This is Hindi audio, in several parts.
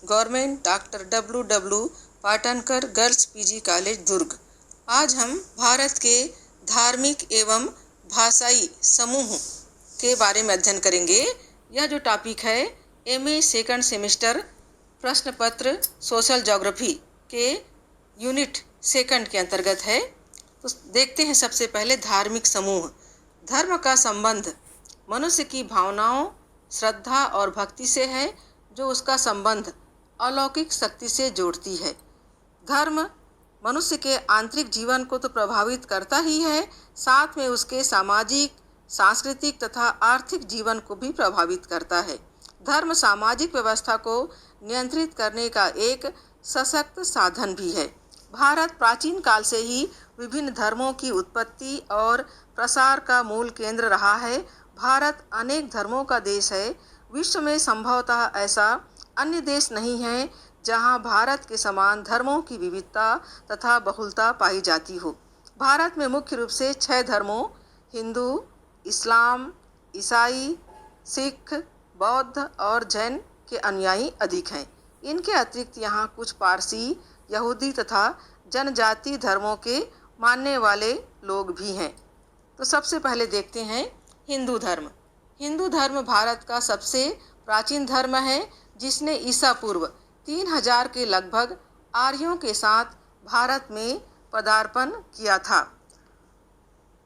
Government doctor W Patankar girls PG college Durg. आज हम भारत के धार्मिक एवं भाषाई समूह के बारे में अध्ययन करेंगे। यह जो टॉपिक है एमए सेकंड सेमेस्टर प्रश्न पत्र सोशल ज्योग्राफी के यूनिट सेकंड के अंतर्गत है। तो देखते हैं सबसे पहले धार्मिक समूह। धर्म का संबंध मनुष्य की भावनाओं, श्रद्धा और भक्ति से है, जो उसका संबंध अलौकिक शक्ति से जोड़ती है। धर्म मनुष्य के आंतरिक जीवन को तो प्रभावित करता ही है, साथ में उसके सामाजिक, सांस्कृतिक तथा आर्थिक जीवन को भी प्रभावित करता है। धर्म सामाजिक व्यवस्था को नियंत्रित करने का एक सशक्त साधन भी है। भारत प्राचीन काल से ही विभिन्न धर्मों की उत्पत्ति और प्रसार का मूल केंद्र रहा है। भारत अनेक धर्मों का देश है। विश्व में संभवतः ऐसा अन्य देश नहीं है जहां भारत के समान धर्मों की विविधता तथा बहुलता पाई जाती हो। भारत में मुख्य रूप से 6 धर्मों हिंदू, इस्लाम, ईसाई, सिख, बौद्ध और जैन के अनुयायी अधिक हैं। इनके अतिरिक्त यहाँ कुछ पारसी, यहूदी तथा जनजाति धर्मों के मानने वाले लोग भी हैं। तो सबसे पहले देखते हैं हिंदू धर्म। हिंदू धर्म भारत का सबसे प्राचीन धर्म है, जिसने ईसा पूर्व 3000 के लगभग आर्यों के साथ भारत में पदार्पण किया था।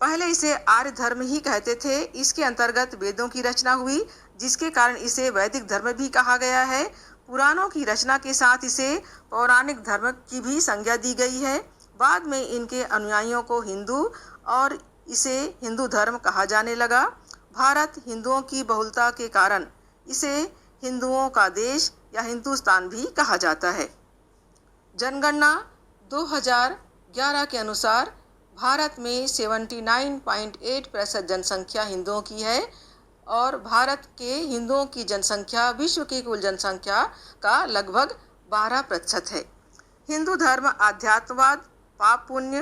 पहले इसे आर्य धर्म ही कहते थे। इसके अंतर्गत वेदों की रचना हुई, जिसके कारण इसे वैदिक धर्म भी कहा गया है। पुराणों की रचना के साथ इसे पौराणिक धर्म की भी संज्ञा दी गई है। बाद में इनके अनुयायियों को हिंदू और इसे हिंदू धर्म कहा जाने लगा। भारत हिंदुओं की बहुलता के कारण इसे हिंदुओं का देश या हिंदुस्तान भी कहा जाता है। जनगणना 2011 के अनुसार भारत में 79.8% जनसंख्या हिंदुओं की है और भारत के हिंदुओं की जनसंख्या विश्व की कुल जनसंख्या का लगभग 12% है। हिंदू धर्म आध्यात्मवाद, पाप पुण्य,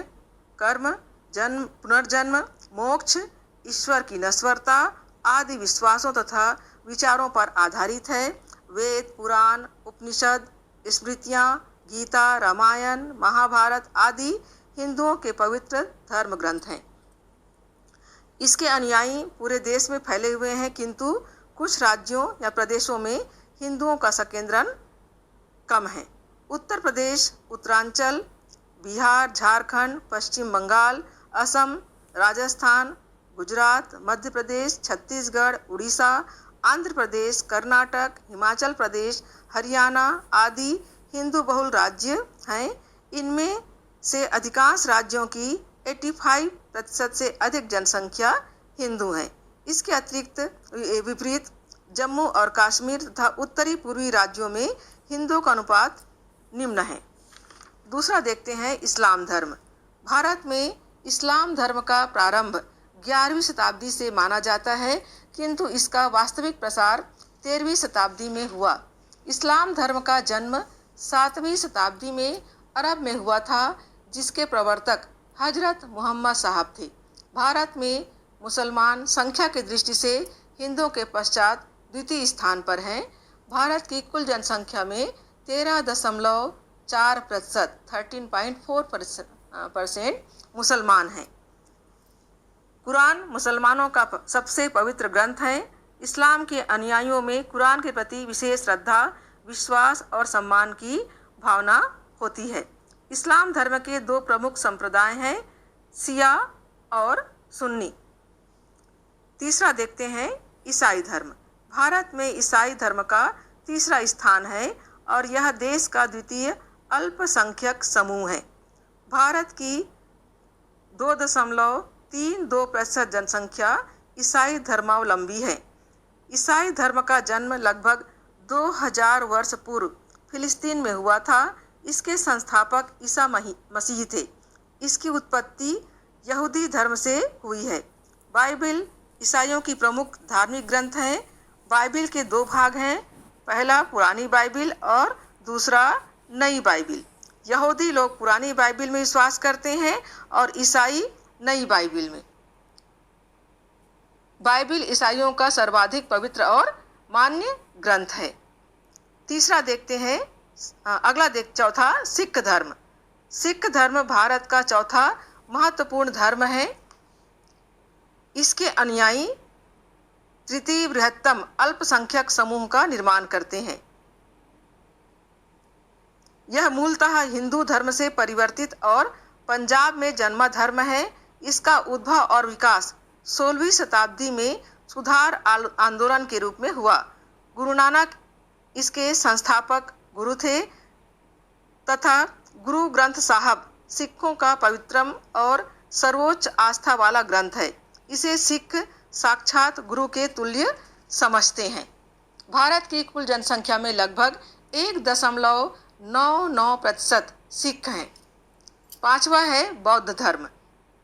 कर्म, जन्म, पुनर्जन्म, मोक्ष, ईश्वर की नश्वरता आदि विश्वासों तथा विचारों पर आधारित है। वेद, पुराण, उपनिषद, स्मृतियाँ, गीता, रामायण, महाभारत आदि हिंदुओं के पवित्र धर्म ग्रंथ हैं। इसके अनुयायी पूरे देश में फैले हुए हैं, किंतु कुछ राज्यों या प्रदेशों में हिंदुओं का संकेंद्रण कम है। उत्तर प्रदेश, उत्तरांचल, बिहार, झारखंड, पश्चिम बंगाल, असम, राजस्थान, गुजरात, मध्य प्रदेश, छत्तीसगढ़, उड़ीसा, आंध्र प्रदेश, कर्नाटक, हिमाचल प्रदेश, हरियाणा आदि हिंदू बहुल राज्य हैं। इनमें से अधिकांश राज्यों की 85% से अधिक जनसंख्या हिंदू हैं। इसके अतिरिक्त विपरीत जम्मू और कश्मीर तथा उत्तरी पूर्वी राज्यों में हिंदुओं का अनुपात निम्न है। दूसरा देखते हैं इस्लाम धर्म। भारत में इस्लाम धर्म का प्रारंभ 11वीं शताब्दी से माना जाता है, किंतु इसका वास्तविक प्रसार 13वीं शताब्दी में हुआ। इस्लाम धर्म का जन्म 7वीं शताब्दी में अरब में हुआ था, जिसके प्रवर्तक हजरत मोहम्मद साहब थे। भारत में मुसलमान संख्या की दृष्टि से हिंदुओं के पश्चात द्वितीय स्थान पर हैं। भारत की कुल जनसंख्या में 13.4% 13.4% मुसलमान हैं। कुरान मुसलमानों का सबसे पवित्र ग्रंथ है। इस्लाम के अनुयायियों में कुरान के प्रति विशेष श्रद्धा, विश्वास और सम्मान की भावना होती है। इस्लाम धर्म के 2 प्रमुख संप्रदाय हैं, शिया और सुन्नी। तीसरा देखते हैं ईसाई धर्म। भारत में ईसाई धर्म का तीसरा स्थान है और यह देश का द्वितीय अल्पसंख्यक समूह है। भारत की 2.32% जनसंख्या ईसाई धर्मावलंबी है। ईसाई धर्म का जन्म लगभग 2000 वर्ष पूर्व फिलिस्तीन में हुआ था। इसके संस्थापक ईसा मसीह थे। इसकी उत्पत्ति यहूदी धर्म से हुई है। बाइबिल ईसाइयों की प्रमुख धार्मिक ग्रंथ है। बाइबिल के 2 भाग हैं, पहला पुरानी बाइबिल और दूसरा नई बाइबिल। यहूदी लोग पुरानी बाइबिल में विश्वास करते हैं और ईसाई नई बाइबिल में। बाइबिल ईसाइयों का सर्वाधिक पवित्र और मान्य ग्रंथ है। तीसरा देखते हैं, चौथा सिख धर्म। सिख धर्म भारत का चौथा महत्वपूर्ण धर्म है। इसके अनुयायी तृतीय बृहत्तम अल्पसंख्यक समूह का निर्माण करते हैं। यह मूलतः हिंदू धर्म से परिवर्तित और पंजाब में जन्मा धर्म है। इसका उद्भव और विकास 16वीं शताब्दी में सुधार आंदोलन के रूप में हुआ। गुरु नानक इसके संस्थापक गुरु थे तथा गुरु ग्रंथ साहब सिखों का पवित्रम और सर्वोच्च आस्था वाला ग्रंथ है। इसे सिख साक्षात गुरु के तुल्य समझते हैं। भारत की कुल जनसंख्या में लगभग 1.99% सिख हैं। पांचवा है बौद्ध धर्म।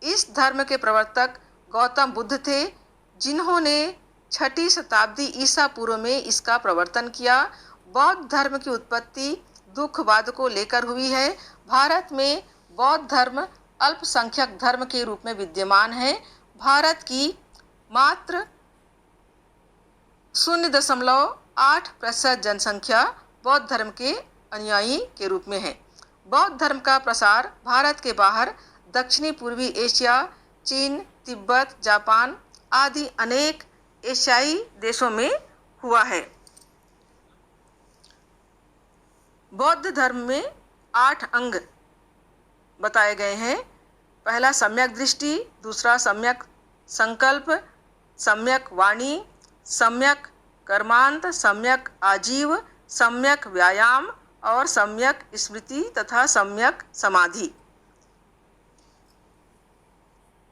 इस धर्म के प्रवर्तक गौतम बुद्ध थे, जिन्होंने 6ठी शताब्दी ईसा पूर्व में इसका प्रवर्तन किया। बौद्ध धर्म की उत्पत्ति दुखवाद को लेकर हुई है। भारत में बौद्ध धर्म अल्पसंख्यक धर्म के रूप में विद्यमान है। भारत की मात्र 0.8% जनसंख्या बौद्ध धर्म के अनुयायी के रूप में है। बौद्ध धर्म का प्रसार भारत के बाहर दक्षिणी पूर्वी एशिया, चीन, तिब्बत, जापान आदि अनेक एशियाई देशों में हुआ है। बौद्ध धर्म में 8 अंग बताए गए हैं। पहला सम्यक दृष्टि, दूसरा सम्यक संकल्प, सम्यक वाणी, सम्यक कर्मांत, सम्यक आजीव, सम्यक व्यायाम और सम्यक स्मृति तथा सम्यक समाधि।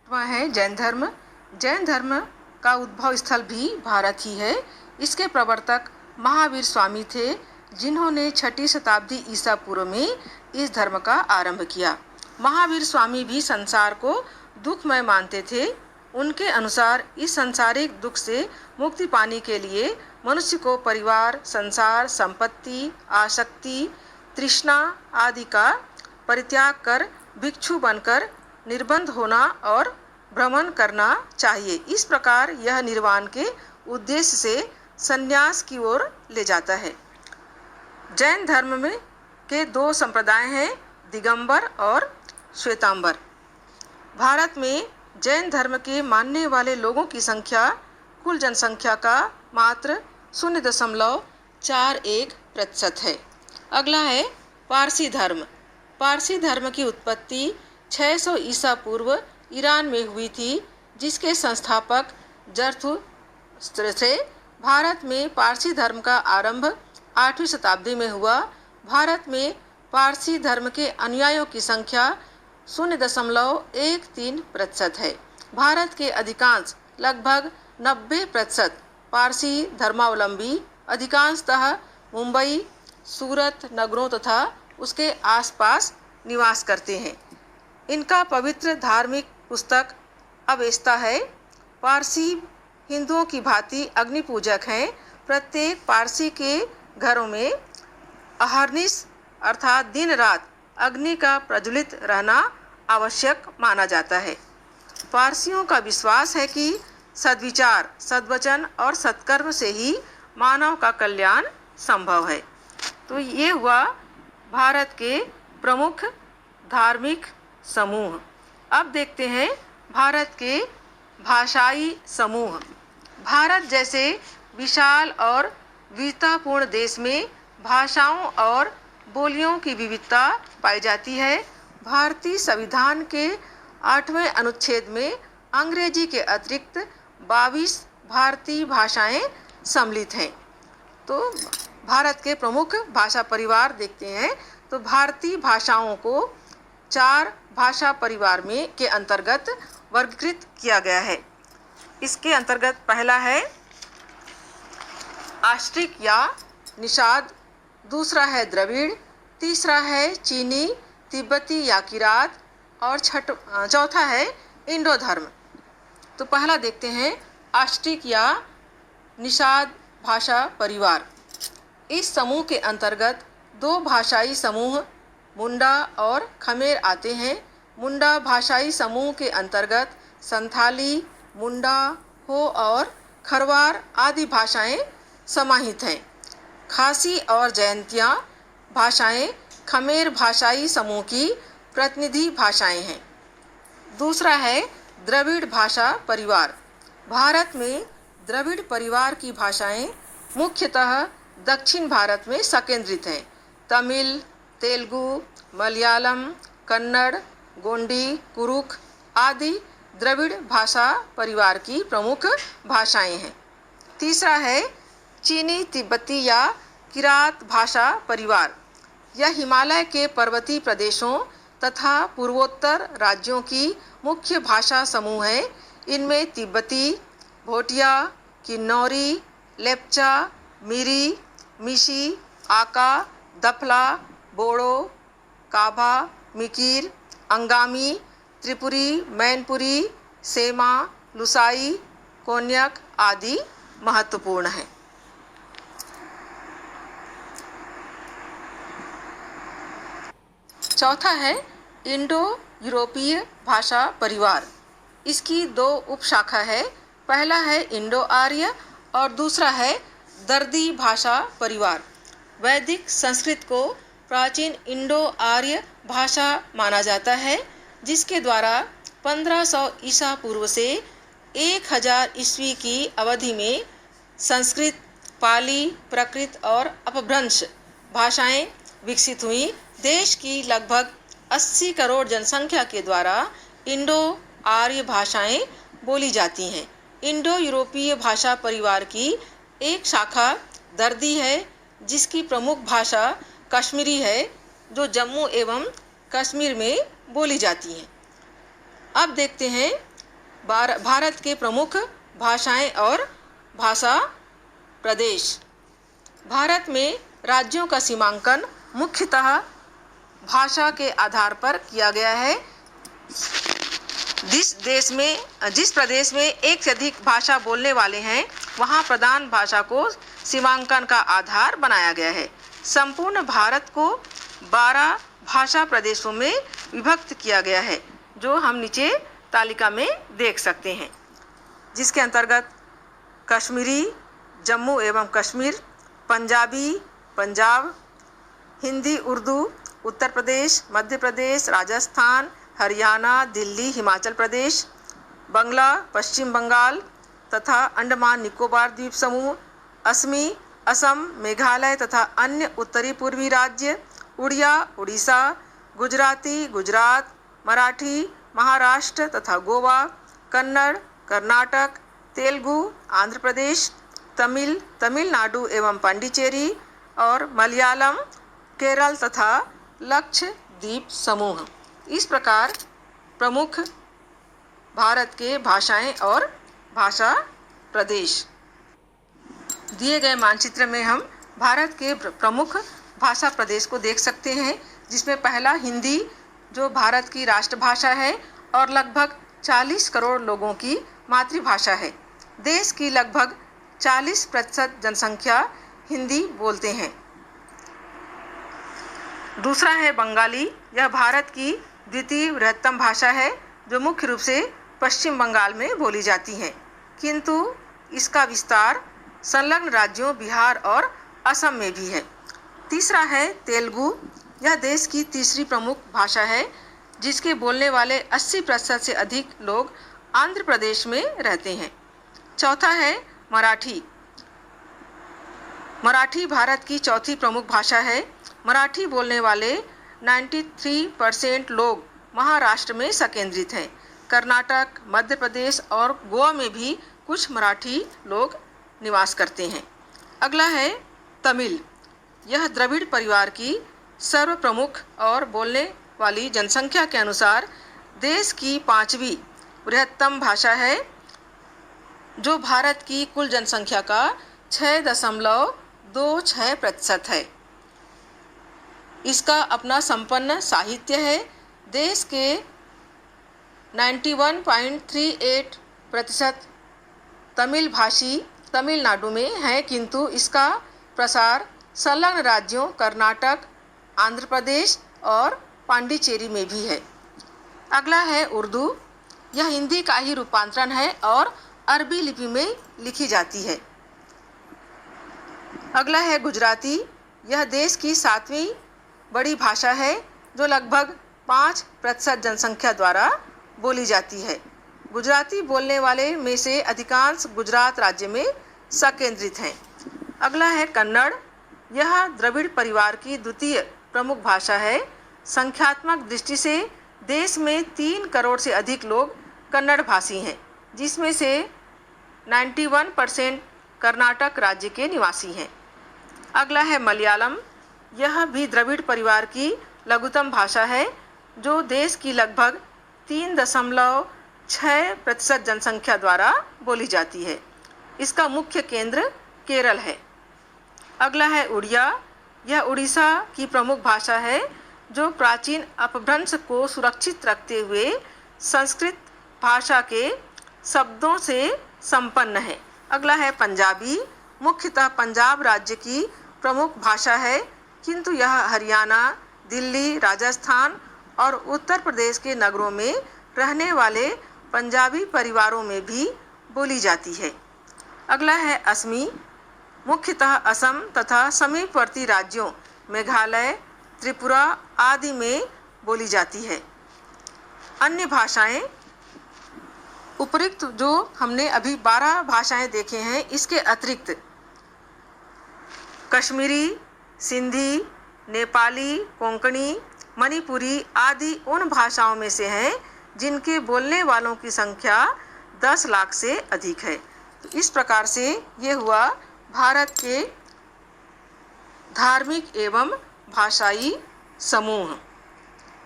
वह है जैन धर्म। जैन धर्म का उद्भव स्थल भी भारत ही है। इसके प्रवर्तक महावीर स्वामी थे, जिन्होंने 6ठी शताब्दी ईसा पूर्व में इस धर्म का आरंभ किया। महावीर स्वामी भी संसार को दुखमय मानते थे। उनके अनुसार इस सांसारिक दुख से मुक्ति पाने के लिए मनुष्य को परिवार, संसार, संपत्ति, आसक्ति, तृष्णा आदि का परित्याग कर भिक्षु बनकर निर्बंध होना और भ्रमण करना चाहिए। इस प्रकार यह निर्वाण के उद्देश्य से संन्यास की ओर ले जाता है। जैन धर्म में के 2 संप्रदाय हैं, दिगंबर और श्वेतांबर। भारत में जैन धर्म के मानने वाले लोगों की संख्या कुल जनसंख्या का मात्र 0.41% है। अगला है पारसी धर्म। पारसी धर्म की उत्पत्ति 600 ईसा पूर्व ईरान में हुई थी, जिसके संस्थापक जरथुस्त्र थे। भारत में पारसी धर्म का आरंभ 8वीं शताब्दी में हुआ। भारत में पारसी धर्म के अनुयायियों की संख्या 0.13% है। भारत के अधिकांश लगभग 90% पारसी धर्मावलंबी अधिकांशतः मुंबई, सूरत नगरों तथा उसके आसपास निवास करते हैं। इनका पवित्र धार्मिक पुस्तक अवेस्ता है। पारसी हिंदुओं की भांति अग्नि पूजक हैं। प्रत्येक पारसी के घरों में अहर्निश अर्थात दिन रात अग्नि का प्रज्वलित रहना आवश्यक माना जाता है। पारसियों का विश्वास है कि सद्विचार, सद्वचन और सत्कर्म से ही मानव का कल्याण संभव है। तो ये हुआ भारत के प्रमुख धार्मिक समूह। अब देखते हैं भारत के भाषाई समूह। भारत जैसे विशाल और विविधतापूर्ण देश में भाषाओं और बोलियों की विविधता पाई जाती है। भारतीय संविधान के 8वें अनुच्छेद में अंग्रेजी के अतिरिक्त 22 भारतीय भाषाएं सम्मिलित हैं। तो भारत के प्रमुख भाषा परिवार देखते हैं। तो भारतीय भाषाओं को 4 भाषा परिवार में के अंतर्गत वर्गीकृत किया गया है। इसके अंतर्गत पहला है आस्ट्रिक या निषाद, दूसरा है द्रविड़, तीसरा है चीनी, तिब्बती या किरात और चौथा है इंडो धर्म। तो पहला देखते हैं आस्ट्रिक या निषाद भाषा परिवार। इस समूह के अंतर्गत 2 भाषाई समूह मुंडा और खमेर आते हैं। मुंडा भाषाई समूह के अंतर्गत संथाली, मुंडा, हो और खरवार आदि भाषाएं समाहित हैं। खासी और जयंतिया भाषाएं खमेर भाषाई समूह की प्रतिनिधि भाषाएं हैं। दूसरा है द्रविड़ भाषा परिवार। भारत में द्रविड़ परिवार की भाषाएं मुख्यतः दक्षिण भारत में संकेंद्रित हैं। तमिल, तेलुगु, मलयालम, कन्नड़, गोंडी, कुरुख आदि द्रविड़ भाषा परिवार की प्रमुख भाषाएं हैं। तीसरा है चीनी तिब्बती या किरात भाषा परिवार। यह हिमालय के पर्वतीय प्रदेशों तथा पूर्वोत्तर राज्यों की मुख्य भाषा समूह है। इनमें तिब्बती, भोटिया, किन्नौरी, लेप्चा, मिरी, मिशी, आका, दफला, बोडो, काभा, मिकिर, अंगामी, त्रिपुरी, मैनपुरी, सेमा, लुसाई, कोन्याक आदि महत्वपूर्ण हैं। चौथा है इंडो यूरोपीय भाषा परिवार। इसकी दो उपशाखा है। पहला है इंडो आर्य और दूसरा है दर्दी भाषा परिवार। वैदिक संस्कृत को प्राचीन इंडो आर्य भाषा माना जाता है, जिसके द्वारा 1500 ईसा पूर्व से 1000 ईस्वी की अवधि में संस्कृत, पाली, प्राकृत और अपभ्रंश भाषाएं विकसित हुई। देश की लगभग 80 करोड़ जनसंख्या के द्वारा इंडो आर्य भाषाएं बोली जाती हैं। इंडो यूरोपीय भाषा परिवार की एक शाखा दर्दी है, जिसकी प्रमुख भाषा कश्मीरी है, जो जम्मू एवं कश्मीर में बोली जाती है। अब देखते हैं भारत के प्रमुख भाषाएं और भाषा प्रदेश। भारत में राज्यों का सीमांकन मुख्यतः भाषा के आधार पर किया गया है। जिस प्रदेश में एक से अधिक भाषा बोलने वाले हैं, वहाँ प्रधान भाषा को सीमांकन का आधार बनाया गया है। संपूर्ण भारत को 12 भाषा प्रदेशों में विभक्त किया गया है, जो हम नीचे तालिका में देख सकते हैं, जिसके अंतर्गत कश्मीरी, जम्मू एवं कश्मीर, पंजाबी, पंजाब, हिंदी उर्दू, उत्तर प्रदेश, मध्य प्रदेश, राजस्थान, हरियाणा, दिल्ली, हिमाचल प्रदेश, बंगला, पश्चिम बंगाल तथा अंडमान निकोबार द्वीप समूह, असमी, असम, मेघालय तथा अन्य उत्तरी पूर्वी राज्य, उड़िया, उड़ीसा, गुजराती, गुजरात, मराठी, महाराष्ट्र तथा गोवा, कन्नड़, कर्नाटक, तेलुगु, आंध्र प्रदेश, तमिल, तमिलनाडु एवं पांडिचेरी और मलयालम, केरल तथा लक्षद्वीप समूह। इस प्रकार प्रमुख भारत के भाषाएं और भाषा प्रदेश। दिए गए मानचित्र में हम भारत के प्रमुख भाषा प्रदेश को देख सकते हैं, जिसमें पहला हिंदी, जो भारत की राष्ट्रभाषा है और लगभग 40 करोड़ लोगों की मातृभाषा है। देश की लगभग 40% जनसंख्या हिंदी बोलते हैं। दूसरा है बंगाली। यह भारत की द्वितीय बृहत्तम भाषा है, जो मुख्य रूप से पश्चिम बंगाल में बोली जाती है, किंतु इसका विस्तार संलग्न राज्यों बिहार और असम में भी है। तीसरा है तेलुगु। यह देश की तीसरी प्रमुख भाषा है, जिसके बोलने वाले 80% से अधिक लोग आंध्र प्रदेश में रहते हैं। चौथा है मराठी। मराठी भारत की चौथी प्रमुख भाषा है। मराठी बोलने वाले 93% लोग महाराष्ट्र में संकेंद्रित हैं। कर्नाटक, मध्य प्रदेश और गोवा में भी कुछ मराठी लोग निवास करते हैं। अगला है तमिल। यह द्रविड़ परिवार की सर्व प्रमुख और बोलने वाली जनसंख्या के अनुसार देश की 5वीं बृहत्तम भाषा है, जो भारत की कुल जनसंख्या का 6.26% है। इसका अपना संपन्न साहित्य है। देश के 91.38% तमिल भाषी तमिलनाडु में है, किंतु इसका प्रसार संलग्न राज्यों कर्नाटक, आंध्र प्रदेश और पांडिचेरी में भी है। अगला है उर्दू। यह हिंदी का ही रूपांतरण है और अरबी लिपि में लिखी जाती है। अगला है गुजराती। यह देश की 7वीं बड़ी भाषा है जो लगभग 5% जनसंख्या द्वारा बोली जाती है। गुजराती बोलने वाले में से अधिकांश गुजरात राज्य में संकेंद्रित हैं। अगला है कन्नड़। यह द्रविड़ परिवार की द्वितीय प्रमुख भाषा है। संख्यात्मक दृष्टि से देश में 3 करोड़ से अधिक लोग कन्नड़ भाषी हैं, जिसमें से 91% कर्नाटक राज्य के निवासी हैं। अगला है मलयालम। यह भी द्रविड़ परिवार की लघुतम भाषा है जो देश की लगभग 3.6% जनसंख्या द्वारा बोली जाती है। इसका मुख्य केंद्र केरल है। अगला है उड़िया। यह उड़ीसा की प्रमुख भाषा है जो प्राचीन अपभ्रंश को सुरक्षित रखते हुए संस्कृत भाषा के शब्दों से संपन्न है। अगला है पंजाबी। मुख्यतः पंजाब राज्य की प्रमुख भाषा है, किंतु यह हरियाणा, दिल्ली, राजस्थान और उत्तर प्रदेश के नगरों में रहने वाले पंजाबी परिवारों में भी बोली जाती है। अगला है असमी। मुख्यतः असम तथा समीपवर्ती राज्यों मेघालय, त्रिपुरा आदि में बोली जाती है। अन्य भाषाएं, उपरोक्त जो हमने अभी 12 भाषाएं देखे हैं, इसके अतिरिक्त कश्मीरी, सिंधी, नेपाली, कोंकणी, मणिपुरी आदि उन भाषाओं में से हैं जिनके बोलने वालों की संख्या 10 लाख से अधिक है। तो इस प्रकार से ये हुआ भारत के धार्मिक एवं भाषाई समूह।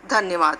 धन्यवाद।